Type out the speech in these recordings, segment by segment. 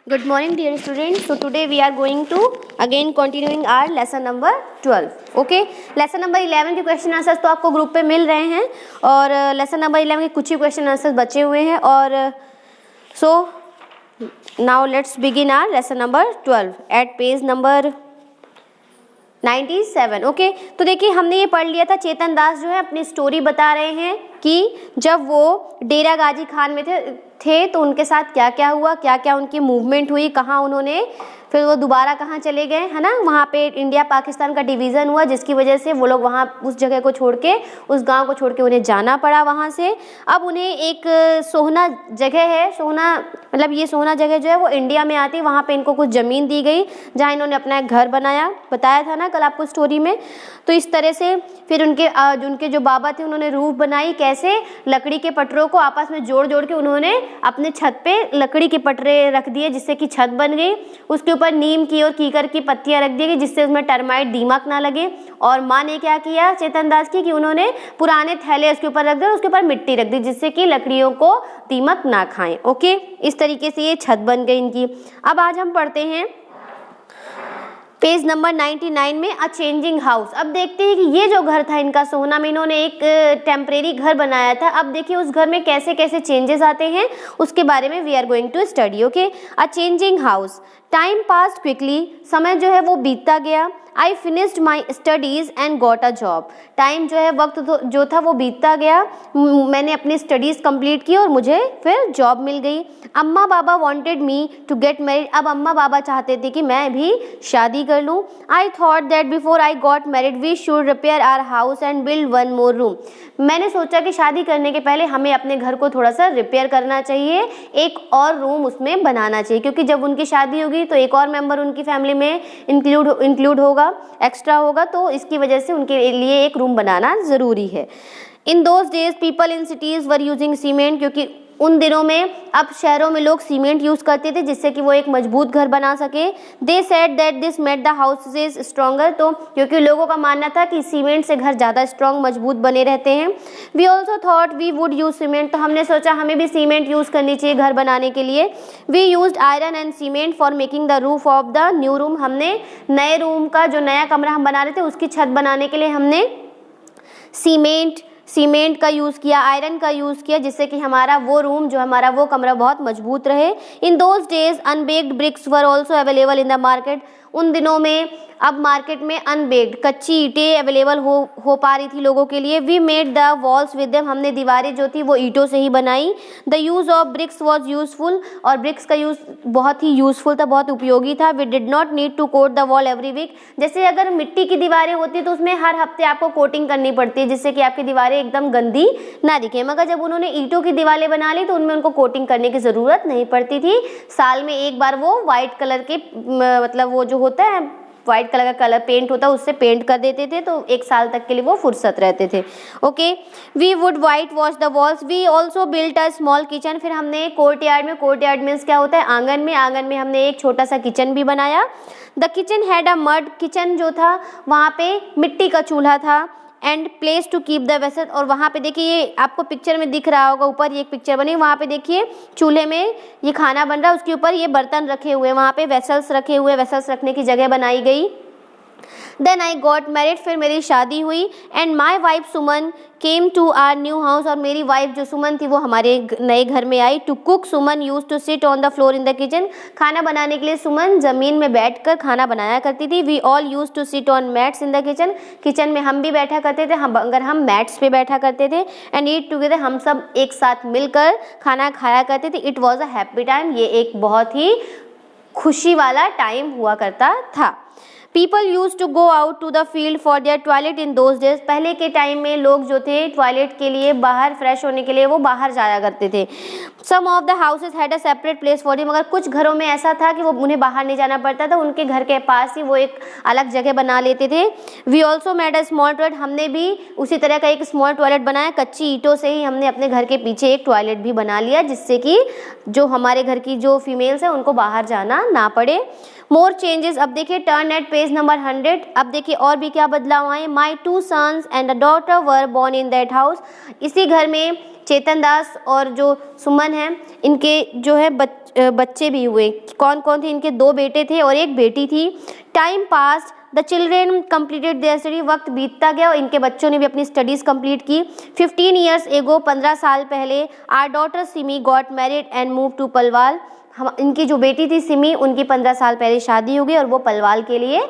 Good morning dear students. So today we are going to again continuing our lesson number 12. Okay. Lesson number 11 के question answers तो आपको group पे मिल रहे हैं और लेसन नंबर 11 के कुछ ही क्वेश्चन आंसर्स बचे हुए हैं और so now let's begin our lesson number 12 at page number 97. Okay तो देखिए हमने ये पढ़ लिया था। चेतन दास जो है अपनी स्टोरी बता रहे हैं कि जब वो डेरा गाजी खान में थे तो उनके साथ क्या क्या हुआ, क्या क्या उनकी मूवमेंट हुई, कहाँ उन्होंने फिर वो दोबारा कहाँ चले गए, है ना। वहाँ पे इंडिया पाकिस्तान का डिवीज़न हुआ जिसकी वजह से वो लोग वहाँ उस जगह को छोड़ के, उस गांव को छोड़ के उन्हें जाना पड़ा वहाँ से। अब उन्हें एक सोहना जगह है, सोहना मतलब ये सोहना जगह जो है वो इंडिया में आती है। वहाँ पे इनको कुछ ज़मीन दी गई जहाँ इन्होंने अपना एक घर बनाया, बताया था ना कल आपको स्टोरी में। तो इस तरह से फिर उनके जो बाबा थे उन्होंने रूफ बनाई, कैसे लकड़ी के पटरों को आपस में जोड़ जोड़ के उन्होंने अपने छत पे लकड़ी के पटरे रख दिए जिससे कि छत बन गई। उसके ऊपर नीम की और कीकर की पत्तियां रख दी गई जिससे उसमें टर्माइट दीमक ना लगे। और माँ ने क्या किया चेतन दास की कि उन्होंने पुराने थैले उसके ऊपर रख दिए और उसके ऊपर मिट्टी रख दी जिससे कि लकड़ियों को दीमक ना खाएं। ओके, इस तरीके से ये छत बन गई इनकी। अब आज हम पढ़ते हैं पेज नंबर 99 में अ चेंजिंग हाउस। अब देखते हैं कि ये जो घर था इनका सोहना में, इन्होंने एक टेम्परेरी घर बनाया था। अब देखिए उस घर में कैसे कैसे चेंजेस आते हैं उसके बारे में we are going to study. Okay, a changing house. Time pass quickly, समय जो है वो बीतता गया। I finished my studies and got a job. Time जो है वक्त जो था वो बीतता गया, मैंने अपनी स्टडीज़ कंप्लीट की और मुझे फिर जॉब मिल गई। अम्मा बाबा wanted me to get married. अब अम्मा बाबा चाहते थे कि मैं भी शादी कर लूँ। I thought that before I got married we should repair our house and build one more room. मैंने सोचा कि शादी करने के पहले हमें अपने घर को थोड़ा सा रिपेयर करना चाहिए, एक और रूम उसमें बनाना चाहिए, क्योंकि जब उनकी शादी होगी तो एक और मेंबर उनकी फैमिली में इंक्लूड होगा, एक्स्ट्रा होगा, तो इसकी वजह से उनके लिए एक रूम बनाना ज़रूरी है। इन those days people in cities were using cement, क्योंकि उन दिनों में अब शहरों में लोग सीमेंट यूज़ करते थे जिससे कि वो एक मजबूत घर बना सके। They said that this made the houses stronger, तो क्योंकि लोगों का मानना था कि सीमेंट से घर ज़्यादा स्ट्रॉन्ग मजबूत बने रहते हैं। We also thought we would use cement, तो हमने सोचा हमें भी सीमेंट यूज़ करनी चाहिए घर बनाने के लिए। We used iron and cement for making the roof of the new room. हमने नए रूम का जो नया कमरा हम बना रहे थे उसकी छत बनाने के लिए हमने सीमेंट का यूज़ किया, आयरन का यूज़ किया, जिससे कि हमारा वो रूम जो हमारा वो कमरा बहुत मजबूत रहे। In those days unbaked bricks were also available in the market. उन दिनों में अब मार्केट में अनबेक्ड कच्ची ईंटें अवेलेबल हो पा रही थी लोगों के लिए। We made the walls with them, हमने दीवारें जो थी वो ईंटों से ही बनाई। The use of bricks was useful, और ब्रिक्स का यूज़ बहुत ही यूज़फुल था, बहुत उपयोगी था। We did not need to coat the wall every week, जैसे अगर मिट्टी की दीवारें होती तो उसमें हर हफ्ते आपको कोटिंग करनी पड़ती है जिससे कि आपकी दीवारें एकदम गंदी ना दिखे। मगर जब उन्होंने ईंटों की दीवारें बना ली तो उनमें उनको कोटिंग करने की ज़रूरत नहीं पड़ती थी। साल में एक बार वो वाइट कलर के मतलब वो जो होता है वाइट कलर का कलर पेंट होता है उससे पेंट कर देते थे, तो एक साल तक के लिए वो फुर्सत रहते थे। Okay, we would white wash the walls. We also built a small kitchen, फिर हमने कोर्ट यार्ड मीन्स क्या होता है आंगन में हमने एक छोटा सा किचन भी बनाया। The kitchen had a mud, kitchen जो था वहाँ पे मिट्टी का चूल्हा था। And place to keep the vessel, और वहाँ पे देखिए ये आपको पिक्चर में दिख रहा होगा, ऊपर ये एक पिक्चर बनी, वहाँ पे देखिए चूल्हे में ये खाना बन रहा है, उसके ऊपर ये बर्तन रखे हुए हैं, वहाँ पे वेसल्स रखे हुए, वेसल्स रखने की जगह बनाई गई। देन आई गॉट मैरिड, फिर मेरी शादी हुई। And my wife Suman came to our new house, और मेरी वाइफ जो सुमन थी वो हमारे नए घर में आई। To cook Suman used to sit on the floor in the kitchen, खाना बनाने के लिए सुमन ज़मीन में बैठकर खाना बनाया करती थी। We all use to sit on mats in the kitchen, kitchen में हम भी बैठा करते थे, हम मैट्स पे बैठा करते थे। एंड ईट टुगेदर, हम सब एक साथ मिलकर खाना खाया करते थे। It was a happy time, ये एक बहुत ही खुशी वाला टाइम हुआ करता था। People use to go out to the field for their toilet in those days, पहले के टाइम में लोग जो थे टॉयलेट के लिए बाहर फ्रेश होने के लिए वो बाहर जाया करते थे। Some of the houses had a separate place for him, मगर कुछ घरों में ऐसा था कि वो उन्हें बाहर नहीं जाना पड़ता था, उनके घर के पास ही वो एक अलग जगह बना लेते थे। We also made a small toilet, हमने भी उसी तरह का एक स्मॉल टॉयलेट बनाया, कच्ची ईंटों से ही हमने अपने घर के पीछे एक टॉयलेट भी बना लिया जिससे कि जो हमारे घर की जो फीमेल्स हैं उनको बाहर जाना ना पड़े। मोर चेंजेस, अब देखिए turn eight page page number 100। अब देखिए और भी क्या बदलाव आए। माई 2 sons and a daughter were born in that house. इसी घर में चेतन दास और जो सुमन है इनके जो है बच्चे भी हुए। कौन कौन थे? इनके 2 बेटे थे और 1 बेटी थी। Time pass, the children completed there study. वक्त बीतता गया और इनके बच्चों ने भी अपनी स्टडीज़ कंप्लीट की। 15 years ago, 15 साल पहले, our daughter Simi got married and move to Palwal. हम इनकी जो बेटी थी सिमी, उनकी 15 साल पहले शादी हो गई और वो पलवाल के लिए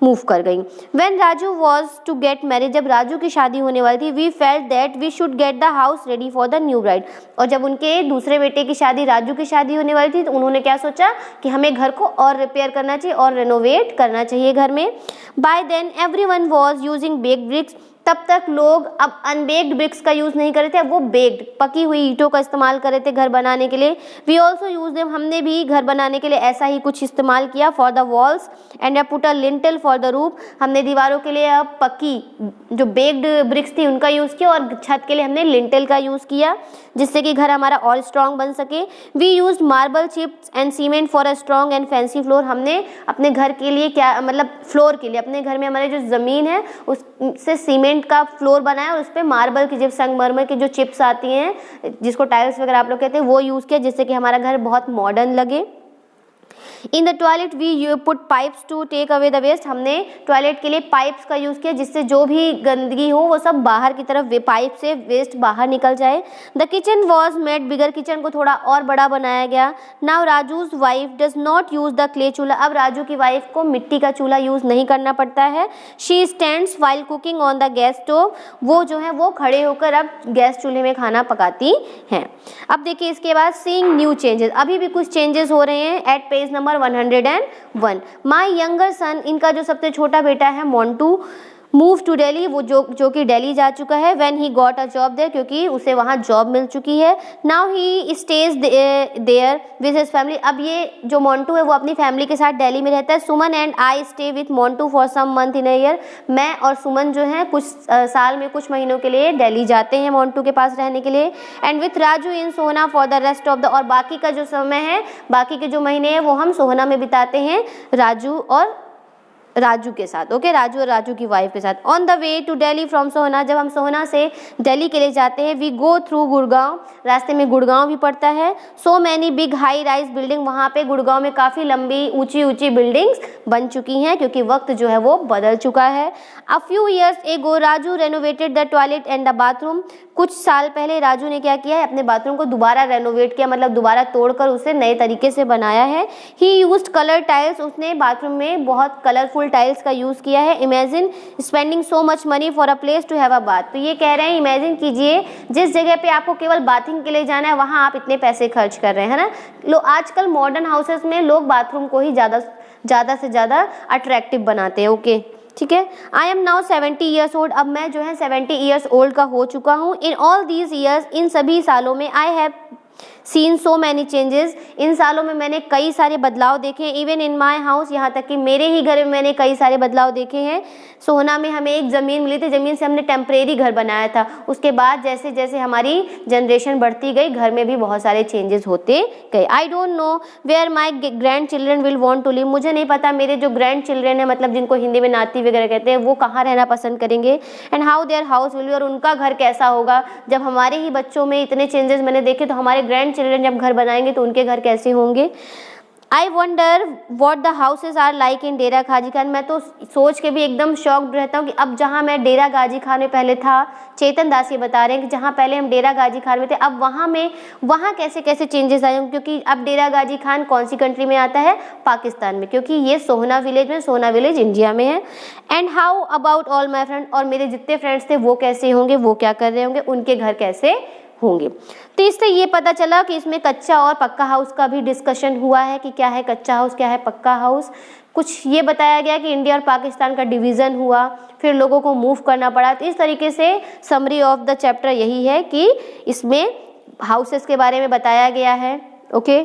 मूव कर गई। When Raju was to get married, जब राजू की शादी होने वाली थी, we felt that we should get the house ready for the new bride. और जब उनके दूसरे बेटे की शादी, राजू की शादी होने वाली थी, तो उन्होंने क्या सोचा कि हमें घर को और रिपेयर करना चाहिए और रेनोवेट करना चाहिए घर में। By then everyone was using baked bricks. तब तक लोग अब अनबेक्ड ब्रिक्स का यूज़ नहीं कर रहे थे, वो बेक्ड पकी हुई ईंटों का इस्तेमाल कर रहे थे घर बनाने के लिए। वी ऑल्सो यूज देम, हमने भी घर बनाने के लिए ऐसा ही कुछ इस्तेमाल किया। For the walls and I put a lintel for the roof, हमने दीवारों के लिए अब पक्की जो बेक्ड ब्रिक्स थी उनका यूज़ किया और छत के लिए हमने लिंटल का यूज़ किया जिससे कि घर हमारा और स्ट्रॉन्ग बन सके। We use marble chips and cement for a strong and fancy floor, हमने अपने घर के लिए क्या मतलब फ्लोर के लिए अपने घर में हमारे जो ज़मीन है उससे सीमेंट का फ्लोर बनाया और उस पर मार्बल की जिप्स संगमरमर की जो चिप्स आती हैं जिसको टाइल्स वगैरह आप लोग कहते हैं वो यूज़ किया जिससे कि हमारा घर बहुत मॉडर्न लगे। In the toilet we put pipes to take away the waste, हमने टॉयलेट के लिए पाइप्स का यूज़ किया जिससे जो भी गंदगी हो वो सब बाहर की तरफ पाइप से वेस्ट बाहर निकल जाए। The kitchen was made bigger, kitchen को थोड़ा और बड़ा बनाया गया। Now Raju's wife does not use the clay चूल्हा, अब राजू की वाइफ को मिट्टी का चूल्हा यूज़ नहीं करना पड़ता है। She stands while cooking on the gas stove, वो जो है वो खड़े होकर अब गैस चूल्हे में खाना पकाती हैं। अब देखिए इसके बाद सीइंग न्यू चेंजेस, अभी भी कुछ चेंजेस हो रहे हैं at page number 101। My younger son, इनका जो सबसे छोटा बेटा है मोंटू, मूव टू दिल्ली, वो जो कि दिल्ली जा चुका है। When he got a job there, क्योंकि उसे वहाँ जॉब मिल चुकी है। Now he stays there with his family, अब ये जो मोंटू है वो अपनी फैमिली के साथ दिल्ली में रहता है। Suman and I stay with Montu for some month in a year, मैं और सुमन जो है कुछ साल में कुछ महीनों के लिए दिल्ली जाते हैं मोंटू के पास रहने के लिए। And with Raju in Sohna for the rest of the, और बाकी का जो समय है बाकी के जो महीने हैं वो हम सोहना में बिताते हैं राजू के साथ। ओके, राजू और राजू की वाइफ के साथ। On the way to Delhi from Sohna, जब हम सोहना से दिल्ली के लिए जाते हैं, वी गो थ्रू गुड़गांव, रास्ते में गुड़गांव भी पड़ता है। So many big high rise building, वहाँ पे गुड़गांव में काफ़ी लंबी ऊंची ऊंची बिल्डिंग्स बन चुकी हैं क्योंकि वक्त जो है वो बदल चुका है। A few years ago Raju renovated the toilet and the bathroom, कुछ साल पहले राजू ने क्या किया है, अपने बाथरूम को दोबारा रेनोवेट किया, मतलब दोबारा तोड़कर उसे नए तरीके से बनाया है। ही यूज्ड कलर टाइल्स, उसने बाथरूम में बहुत कलरफुल टाइल्स का यूज़ किया है। Imagine spending so much money for a place to have a bath, तो ये कह रहे हैं इमेजिन कीजिए जिस जगह पे आपको केवल बाथिंग के लिए जाना है वहाँ आप इतने पैसे खर्च कर रहे हैं, है ना। आजकल मॉडर्न हाउसेस में लोग बाथरूम को ही ज़्यादा से ज़्यादा अट्रैक्टिव बनाते हैं। ओके, ठीक है। I am now 70 years old, अब मैं जो है 70 ईयर्स ओल्ड का हो चुका हूँ। इन ऑल दीज ईयर्स, इन सभी सालों में, I have seen so many changes, इन सालों में मैंने कई सारे बदलाव देखे हैं। इवन इन माई हाउस, यहाँ तक कि मेरे ही घर में मैंने कई सारे बदलाव देखे हैं। सोहना में हमें एक ज़मीन मिली थी, ज़मीन से हमने टेम्परेरी घर बनाया था। उसके बाद जैसे जैसे हमारी जनरेशन बढ़ती गई घर में भी बहुत सारे चेंजेस होते गए। I don't know where my grand children will want to live, मुझे नहीं पता मेरे जो ग्रैंड चिल्ड्रन है, मतलब जिनको हिंदी में नाती वगैरह कहते हैं, वो कहाँ रहना पसंद करेंगे। And how their house will be, और उनका घर कैसा होगा। जब हमारे ही बच्चों में इतने चेंजेस मैंने देखे तो हमारे ग्रैंड चिल्ड्रन जब घर बनाएंगे तो उनके घर कैसे होंगे। I wonder what the houses are like in Dera Ghazi Khan, मैं तो सोच के भी एकदम शॉक्ड रहता हूँ कि अब जहाँ मैं डेरा गाजी खान में पहले था, चेतन दास ये बता रहे हैं कि जहाँ पहले हम डेरा गाजी खान में थे अब वहाँ कैसे कैसे चेंजेस आए, क्योंकि अब डेरा गाजी खान कौन सी कंट्री में आता है, पाकिस्तान में, क्योंकि ये सोहना विलेज इंडिया में है। And how about all my friend, और मेरे जितने फ्रेंड्स थे वो कैसे होंगे, वो क्या कर रहे होंगे, उनके घर कैसे होंगे। तो इससे ये पता चला कि इसमें कच्चा और पक्का हाउस का भी डिस्कशन हुआ है कि क्या है कच्चा हाउस, क्या है पक्का हाउस। कुछ ये बताया गया कि इंडिया और पाकिस्तान का डिवीज़न हुआ, फिर लोगों को मूव करना पड़ा। तो इस तरीके से समरी ऑफ द चैप्टर यही है कि इसमें हाउसेस के बारे में बताया गया है। ओके,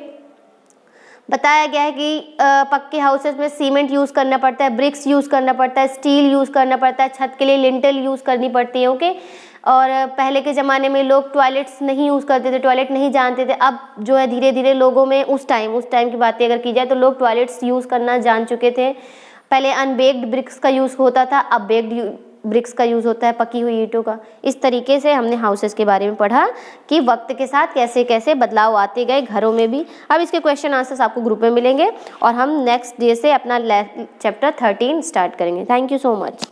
बताया गया है कि पक्के हाउसेस में सीमेंट यूज़ करना पड़ता है, ब्रिक्स यूज़ करना पड़ता है, स्टील यूज़ करना पड़ता है, छत के लिए लिंटल यूज़ करनी पड़ती है। ओके, और पहले के ज़माने में लोग टॉयलेट्स नहीं यूज़ करते थे, टॉयलेट नहीं जानते थे। अब जो है धीरे धीरे लोगों में उस टाइम की बातें अगर की जाए तो लोग टॉयलेट्स यूज़ करना जान चुके थे। पहले अनबेक्ड ब्रिक्स का यूज़ होता था, अब बेक्ड ब्रिक्स का यूज़ होता है, पकी हुई ईंटों का। इस तरीके से हमने हाउसेस के बारे में पढ़ा कि वक्त के साथ कैसे कैसे बदलाव आते गए घरों में भी। अब इसके क्वेश्चन आंसर्स आपको ग्रुप में मिलेंगे और हम नेक्स्ट डे से अपना चैप्टर 13 स्टार्ट करेंगे। Thank you so much.